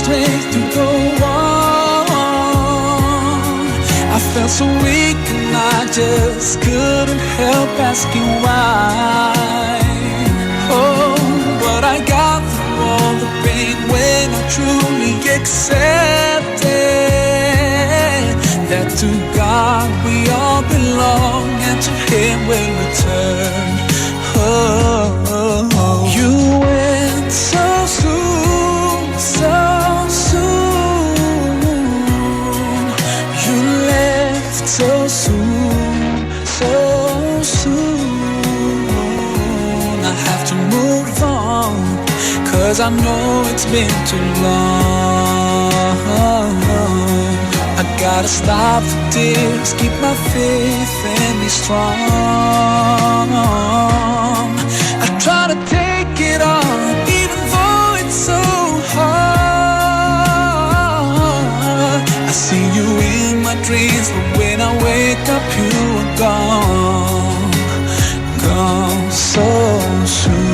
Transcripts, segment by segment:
strength to go on. I felt so weak and I just couldn't help asking why. Oh, but I got through all the pain when I truly accepted that to God we all belong and to Him we'll return. Oh, you went so soon, so soon. You left so soon, so soon. I have to move on, 'cause I know it's been too long. I gotta stop the tears, keep my faith and be strong. I try to take it on, even though it's so hard. I see you in my dreams, but when I wake up you are gone, gone so soon.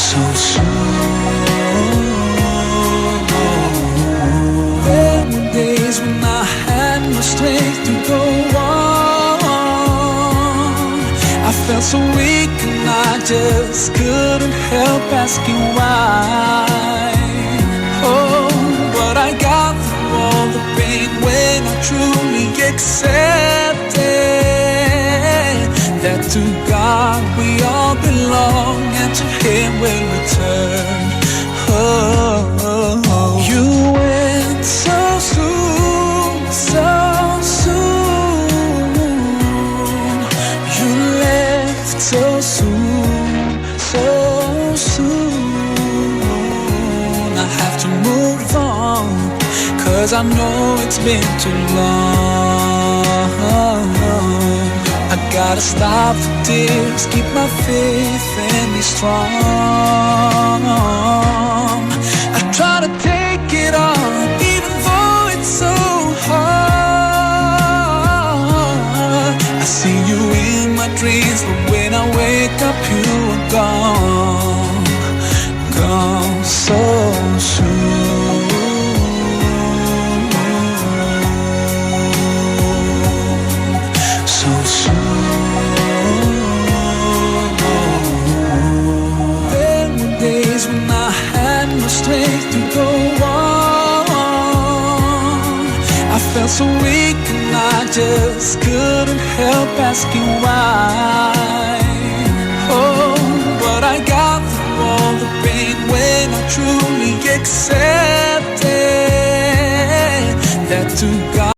So soon. There were days when I had no strength to go on. I felt so weak and I just couldn't help asking why. Oh, but I got through all the pain when I truly accepted that to God we all belong and to Him we'll return. Oh, you went so soon, so soon. You left so soon, so soon. I have to move on, 'cause I know it's been too long. I gotta stop the tears, keep my faith and be strong. I try to take it on, even though it's so hard. I see you in my dreams, but when I wake up you are gone, gone so soon. So soon. There were days when I had no strength to go on. I felt so weak and I just couldn't help asking why. Oh, but I got through all the pain when I truly accepted